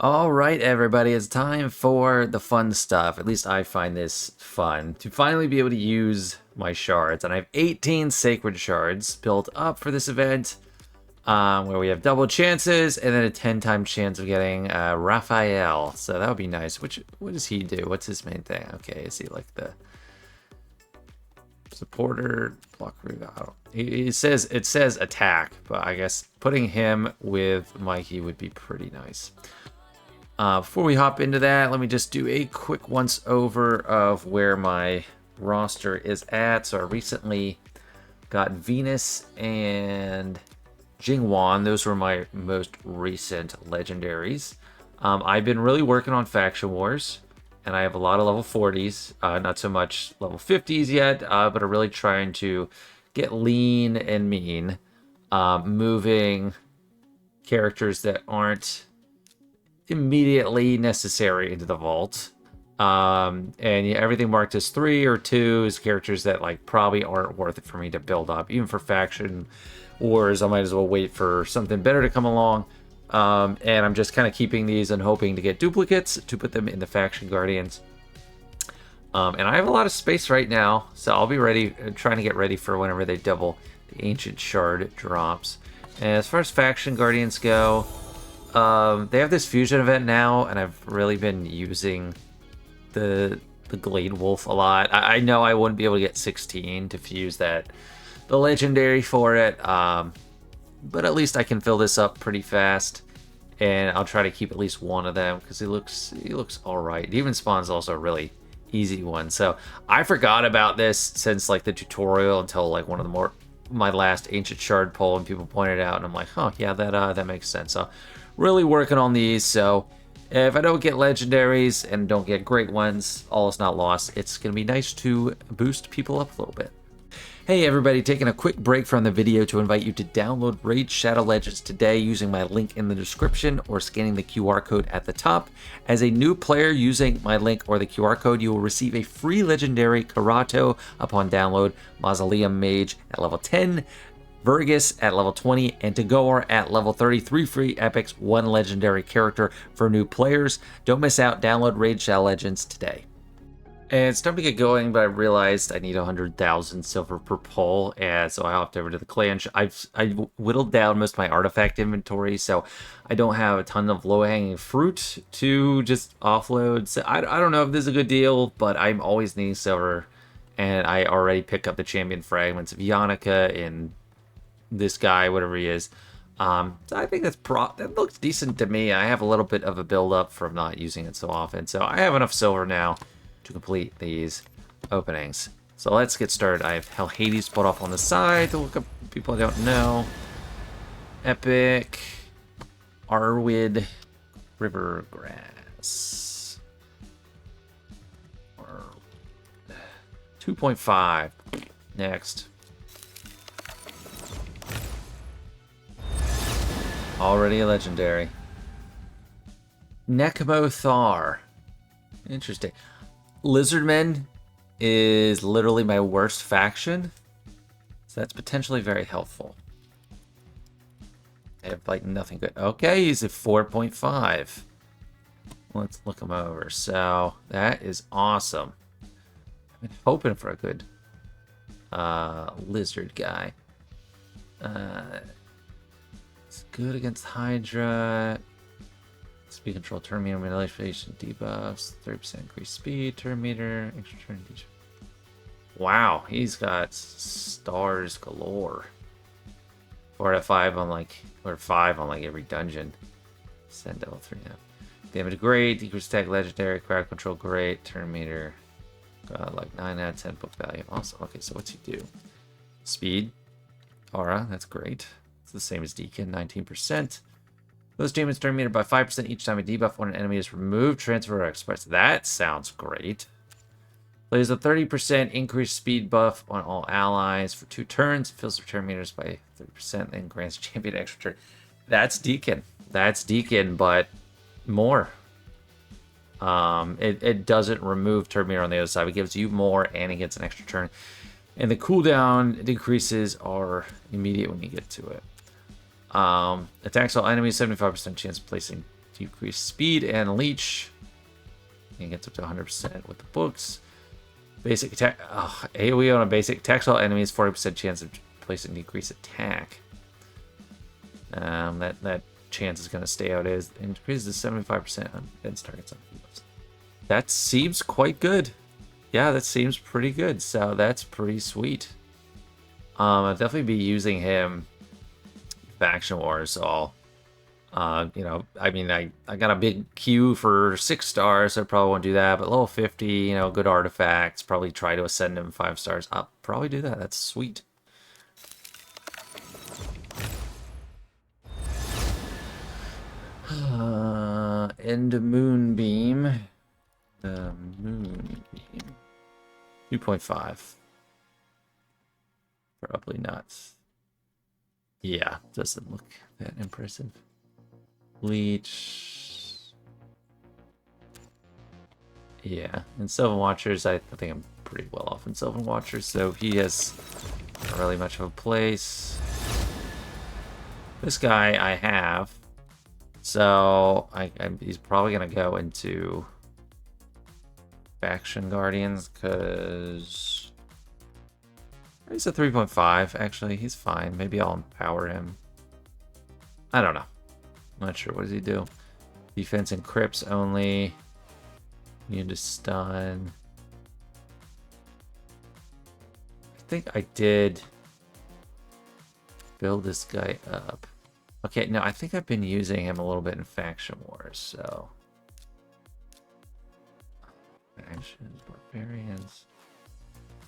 All right, everybody, it's time for the fun stuff. At least I find this fun to finally be able to use my shards. And I have 18 sacred shards built up for this event, where we have double chances and then a 10-time chance of getting Raphael. So that would be nice. What does he do? What's his main thing? Okay, is he like the supporter blocker? It says attack, but I guess putting him with Mikey would be pretty nice. Before we hop into that, let me just do a quick once over of where my roster is at. So I recently got Venus and Jingwan. Those were my most recent legendaries. I've been really working on Faction Wars, and I have a lot of level 40s, not so much level 50s yet, but I'm really trying to get lean and mean, moving characters that aren't immediately necessary into the vault, and everything marked as 3 or 2 is characters that like probably aren't worth it for me to build up. Even for Faction Wars, I might as well wait for something better to come along, and I'm just kind of keeping these and hoping to get duplicates to put them in the Faction Guardians. And I have a lot of space right now, so I'll be ready, trying to get ready for whenever they double the Ancient Shard drops. And as far as Faction Guardians go, they have this fusion event now, and I've really been using the Glade Wolf a lot. I know I wouldn't be able to get 16 to fuse the legendary for it, but at least I can fill this up pretty fast, and I'll try to keep at least one of them because he looks all right. Demon Spawn's also a really easy one, so I forgot about this since like the tutorial until like one of the my last Ancient Shard pull, and people pointed out, and I'm like, oh yeah, that makes sense. So really working on these, so if I don't get legendaries and don't get great ones, all is not lost. It's gonna be nice to boost people up a little bit. Hey everybody, taking a quick break from the video to invite you to download Raid Shadow Legends today using my link in the description or scanning the QR code at the top. As a new player using my link or the QR code, you will receive a free legendary Karato upon download, Mausoleum Mage at level 10, Vergus at level 20, and Tagore at level 33 free epics, 1 legendary character for new players. Don't miss out, download Raid Shadow Legends today. And it's time to get going, but I realized I need 100,000 silver per pull, and so I hopped over to the clan. I whittled down most of my artifact inventory, so I don't have a ton of low-hanging fruit to just offload. So I don't know if this is a good deal, but I'm always needing silver, and I already pick up the champion fragments of Yannicka and this guy, whatever he is. So I think that looks decent to me. I have a little bit of a build up from not using it so often, so I have enough silver now to complete these openings. So let's get started. I have Hell Hades put off on the side to look up people I don't know. Epic, Arwid, Rivergrass, 2.5. Next. Already a legendary. Nekmothar. Interesting. Lizardmen is literally my worst faction, so that's potentially very helpful. I have like nothing good. Okay, he's at 4.5. Let's look him over. So that is awesome. I've been hoping for a good lizard guy. It's good against Hydra. Speed control, turn meter, manipulation, debuffs, 30% increased speed, turn meter, extra turn. Wow, he's got stars galore. 4 out of 5 on like, or 5 on like every dungeon. Send level 3 now. Damage great, decrease attack legendary, crowd control great, turn meter, like 9 out of 10 book value. Awesome. Okay, so what's he do? Speed, aura, that's great. It's the same as Deacon, 19%. Those demons turn meter by 5% each time a debuff when an enemy is removed, transfer, or express. That sounds great. Plays a 30% increased speed buff on all allies for 2 turns. Fills return meters by 30% and grants champion extra turn. That's Deacon. That's Deacon, but more. It doesn't remove turn meter on the other side. It gives you more and it gets an extra turn. And the cooldown decreases are immediate when you get to it. Attacks all enemies, 75% chance of placing decrease speed and leech. And gets up to 100% with the books. Basic attack. Oh, AoE on a basic tactile enemy is 40% chance of placing decreased attack. That chance is going to stay out as increases to 75% on defense targets on fields. That seems quite good. Yeah, that seems pretty good. So that's pretty sweet. I'll definitely be using him Faction Wars. So you know, I mean, I got a big queue for 6 stars, so I probably won't do that. But level 50, you know, good artifacts. Probably try to ascend him 5 stars. I'll probably do that. That's sweet. End Moonbeam. Moonbeam. 2.5. Probably not. Yeah, doesn't look that impressive. Leech. Yeah, and Sylvan Watchers, I think I'm pretty well off in Sylvan Watchers, so he has not really much of a place. This guy I have, so he's probably going to go into Faction Guardians, because he's a 3.5, actually. He's fine. Maybe I'll empower him. I don't know. I'm not sure. What does he do? Defense and Crypts only. Immune to stun. I think I did build this guy up. Okay, no, I think I've been using him a little bit in Faction Wars, so. Factions, Barbarians.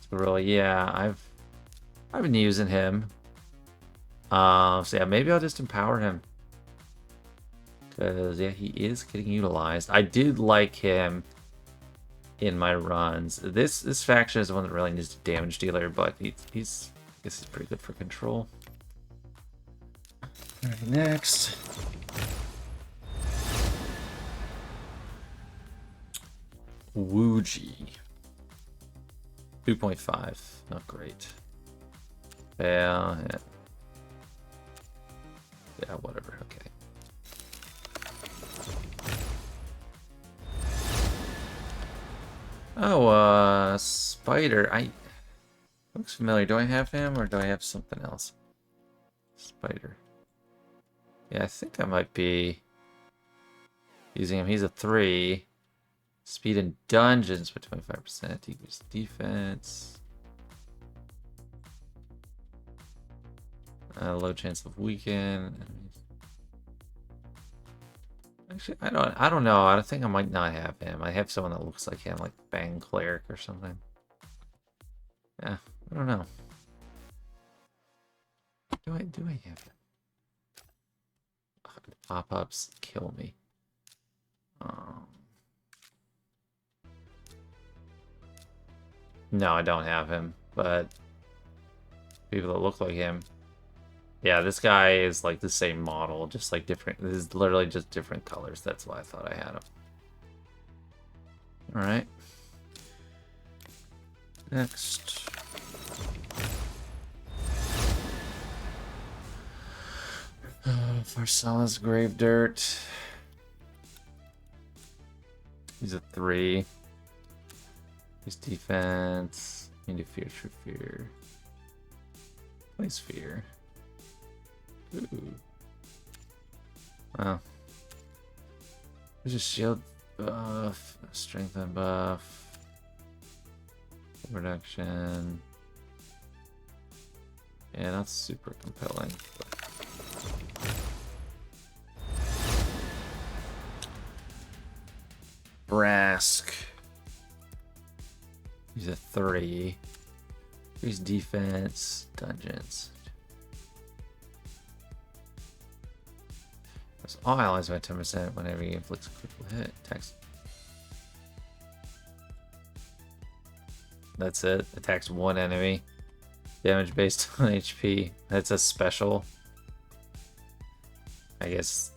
So really, yeah, I've been using him. So yeah, maybe I'll just empower him. Because, yeah, he is getting utilized. I did like him in my runs. This faction is the one that really needs a damage dealer, but I guess he's pretty good for control. Alright, next. Wuji. 2.5. Not great. Yeah. Yeah, whatever. Okay. Oh, Spider. Looks familiar. Do I have him or do I have something else? Spider. Yeah, I think I might be using him. He's a 3. Speed in dungeons by 25%. Decrease defense. Low chance of weaken. Actually, I don't know. I think I might not have him. I have someone that looks like him, like Bang Cleric or something. Yeah, I don't know. Do I have him? Oh, the pop-ups kill me. No, I don't have him, but people that look like him. Yeah, this guy is like the same model, just like different. This is literally just different colors. That's why I thought I had him. All right. Next. Farsala's Grave Dirt. He's a 3. His defense. Into fear, true fear. Place fear. Ooh. Wow. There's a shield buff, strength and buff, reduction. Yeah, not super compelling. Brask. He's a 3. He's defense, dungeons. All allies by 10% whenever he inflicts a critical hit. Attacks. That's it. Attacks one enemy. Damage based on HP. That's a special. I guess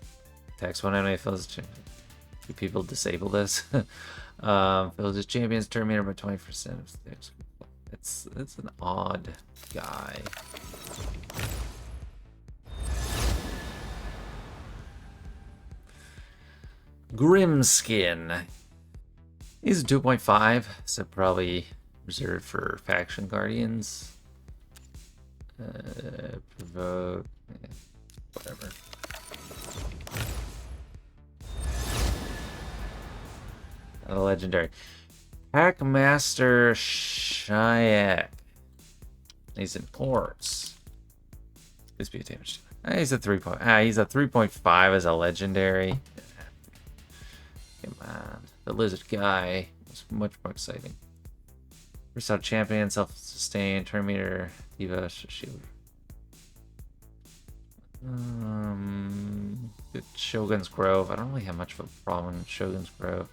attacks one enemy fills. Do people disable this? Fills his champion's turn meter by 20%. It's an odd guy. Grimskin. He's a 2.5, so probably reserved for faction guardians. Provoke, whatever. A legendary. Hackmaster Shayak. He's in ports. This be a damage. He's a 3. He's a 3.5 as a legendary. Come on. The lizard guy was much more exciting. Versatile champion, self-sustain, turn meter, diva, shield. Good Shogun's Grove. I don't really have much of a problem in Shogun's Grove.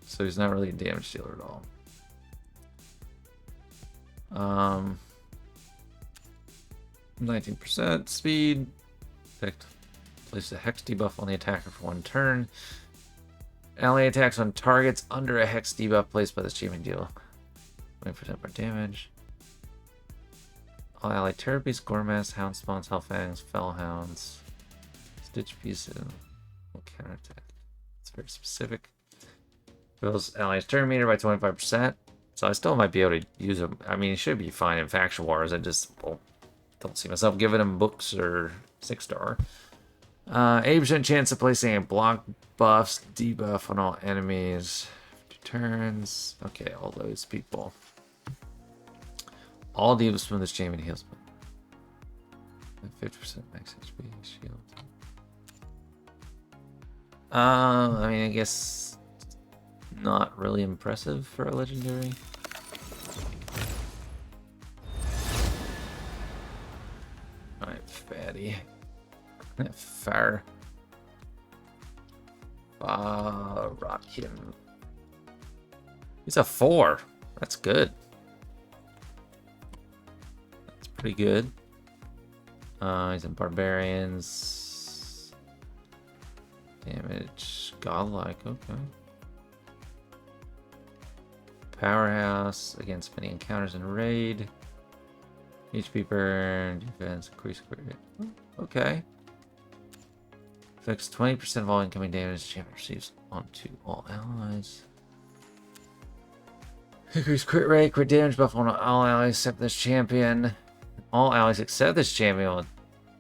So he's not really a damage dealer at all. 19% speed. Place a hex debuff on the attacker for 1 turn. Ally attacks on targets under a hex debuff placed by this champion deal 20% more damage. All allied terror beasts, Goremass, Hound Spawns, Hellfangs, Fellhounds, Stitch Pieces, will counterattack. It's very specific. Fills allies turn meter by 25%. So I still might be able to use him. I mean, he should be fine in Faction Wars. I just don't see myself giving him books or 6-star. 80% chance of placing a block buffs debuff on all enemies. 2 turns. Okay, all those people. All debuffs from this champion heals. 50% max HP shield. I mean, I guess not really impressive for a legendary. Alright, fatty. Fire. Rock him. He's a 4. That's good. That's pretty good. He's in barbarians. Damage. Godlike. Okay. Powerhouse against many encounters in raid. HP burn. Defense. Increase crit. Okay. Affects 20% of all incoming damage champion receives onto all allies. Increase crit rate, crit damage buff on all allies except this champion. All allies except this champion will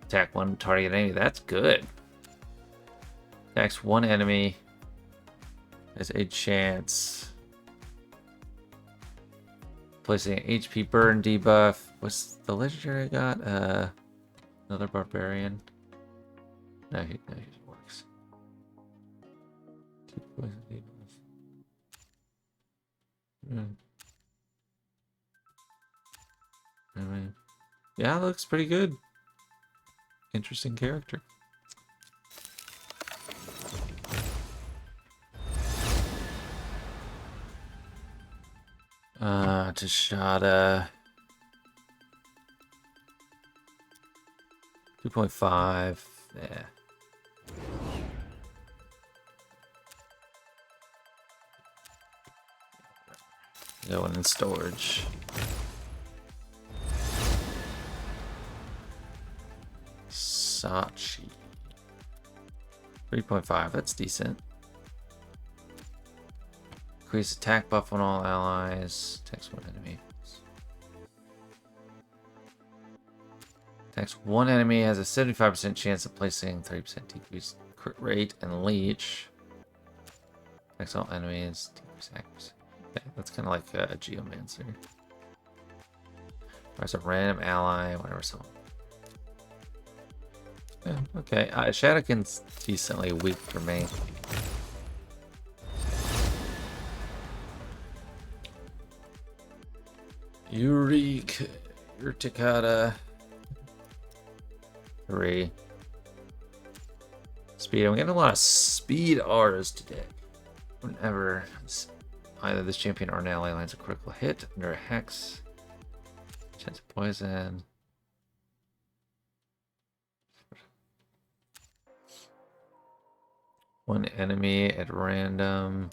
attack 1 target enemy. That's good. Attacks 1 enemy. Has a chance. Placing an HP burn debuff. What's the legendary I got? Another barbarian. No, he works. 2 poison debuff. I mean, yeah, looks pretty good. Interesting character. Tashada. 2.5. Yeah. Going in storage. Sachi. 3.5. That's decent. Increase attack buff on all allies. Attacks 1 enemy. Attacks 1 enemy, has a 75% chance of placing 30% decrease crit rate and leech. Attacks all enemies. Decrease accuracy. Okay, that's kind of like a Geomancer. There's a random ally, whatever. So. Yeah, okay. Shadowkin's decently weak for me. Urticata. 3. Speed. I'm getting a lot of speed R's today. Whenever either this champion or an ally lands a critical hit under a hex. Chance of poison. One enemy at random.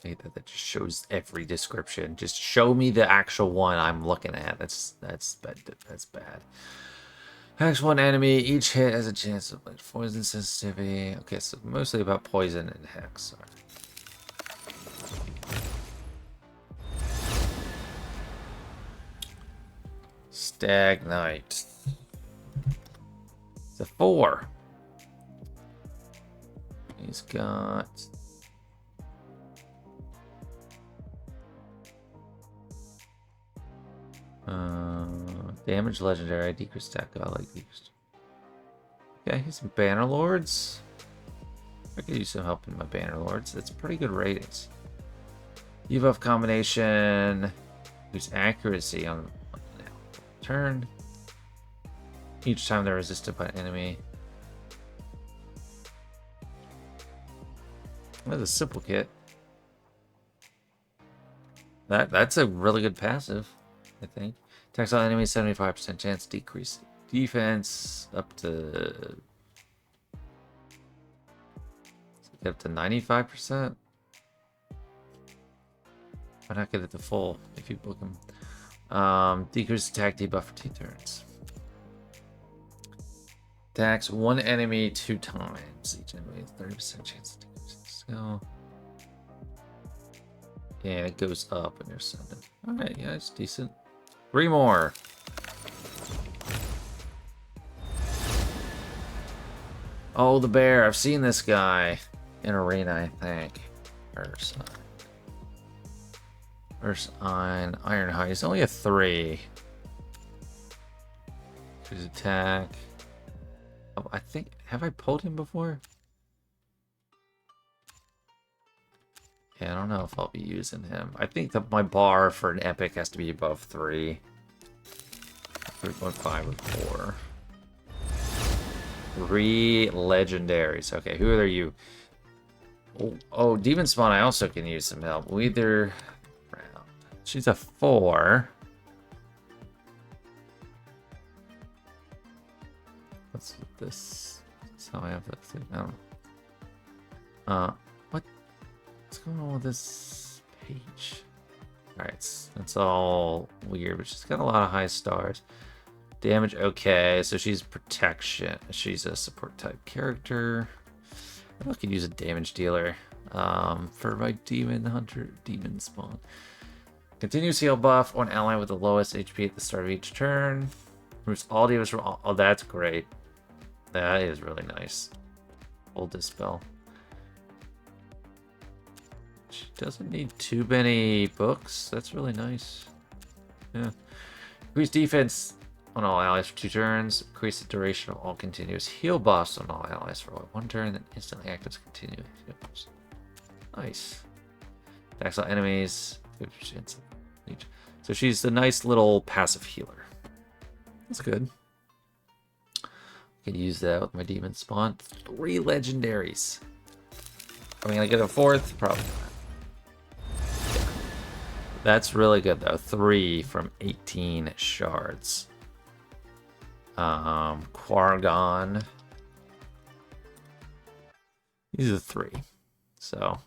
I hate that just shows every description. Just show me the actual one I'm looking at. That's bad. That's bad. Hex one enemy. Each hit has a chance of poison sensitivity. Okay, so mostly about poison and hex. Stagnite. It's a 4. He's got... damage legendary, decrease stack of like decreased. Okay, he's some Banner Lords. I could use some help in my Banner Lords. That's pretty good ratings. Debuff combination. Use accuracy on turn. Each time they're resisted by an enemy. That's a simple kit. That's a really good passive, I think. Attacks all enemies, 75% chance, decrease defense up to 95%. Why not get it to full if you book them? Decrease attack debuff for 2 turns. Attacks one enemy 2 times. Each enemy has 30% chance to decrease. So yeah, it goes up when you're sending. Alright, yeah, it's decent. 3 more. Oh, the bear. I've seen this guy in Arena, I think. First on Ironhide. He's only a 3. His attack. Oh, I think... Have I pulled him before? Yeah, I don't know if I'll be using him. I think that my bar for an epic has to be above 3. 3.5 or 4. 3 legendaries. Okay, who are you? Oh, Demon Spawn, I also can use some help. Either round. She's a 4. What's this? That's how I have that thing. I don't know. What's going on with this page? Alright, it's all weird, but she's got a lot of high stars. Damage, okay, so she's protection. She's a support type character. I could use a damage dealer for my demon hunter, demon spawn. Continuous heal buff on ally with the lowest HP at the start of each turn. Removes all damage from all. Oh, that's great. That is really nice. Full dispel. She doesn't need too many books. That's really nice. Yeah. Increase defense on all allies for 2 turns. Increase the duration of all continuous heal buffs on all allies for 1 turn. Then instantly activates continuous heal buffs. Nice. Attacks all enemies. 50% each. So she's a nice little passive healer. That's good. I can use that with my demon spawn. 3 legendaries. I mean, I get a 4th? Probably not. That's really good though. 3 from 18 shards. Quargon. These are 3. So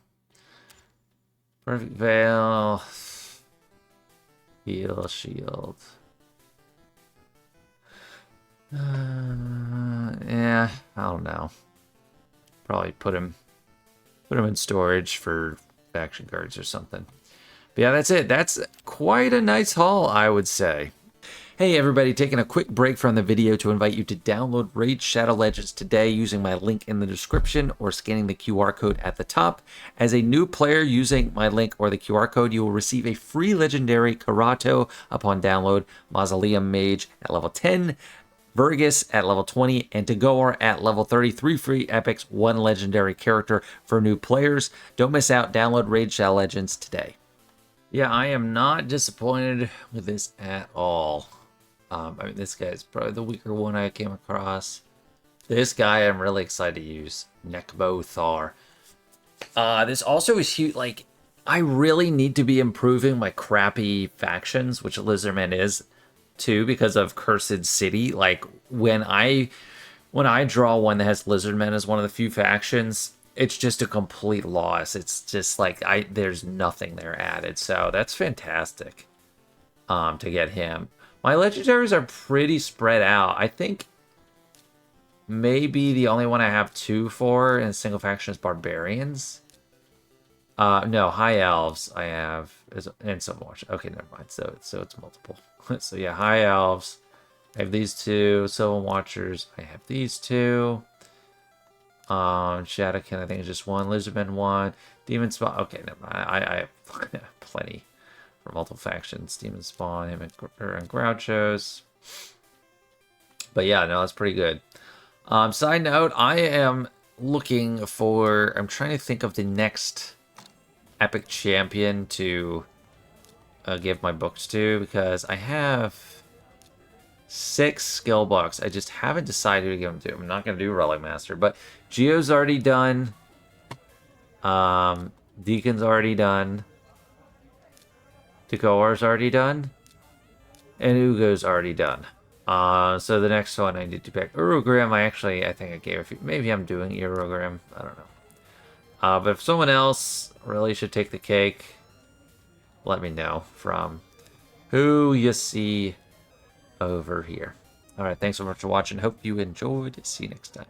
perfect veil. Heal shield. Yeah, I don't know. Probably put him in storage for faction cards or something. But yeah, that's it. That's quite a nice haul, I would say. Hey everybody, taking a quick break from the video to invite you to download Raid Shadow Legends today using my link in the description or scanning the QR code at the top. As a new player using my link or the QR code, you will receive a free legendary Karato upon download, Mausoleum Mage at level 10, Vergus at level 20, and Tagore at level 33 free epics, 1 legendary character for new players. Don't miss out. Download Raid Shadow Legends today. Yeah, I am not disappointed with this at all. I mean, this guy is probably the weaker one I came across. This guy I'm really excited to use. Nekbo Thar. This also is huge. Like, I really need to be improving my crappy factions, which Lizardman is, too, because of Cursed City. Like, when I draw one that has Lizardmen as one of the few factions, it's just a complete loss. It's just like there's nothing there added. So that's fantastic to get him. My legendaries are pretty spread out. I think maybe the only one I have 2 for in single faction is Barbarians. No, High Elves I have, and some watch. Okay, never mind. So it's multiple. So yeah, High Elves. I have these 2. Sylvan Watchers. I have these 2. Shadowkin, I think is just 1. Lizardmen 1. Demon Spawn. Okay, never mind. I have plenty for multiple factions. Demon Spawn, him and Grouchos. But yeah, no, that's pretty good. Side note, I am looking for. I'm trying to think of the next epic champion to give my books to, because I have 6 skill books. I just haven't decided who to give them to. I'm not going to do Relic Master, but Geo's already done. Deacon's already done. Decoar's already done. And Ugo's already done. So the next one I need to pick. Urugrim, I think I gave a few. Maybe I'm doing Urugrim. I don't know. But if someone else really should take the cake, let me know from who you see over here. Alright, thanks so much for watching. Hope you enjoyed. See you next time.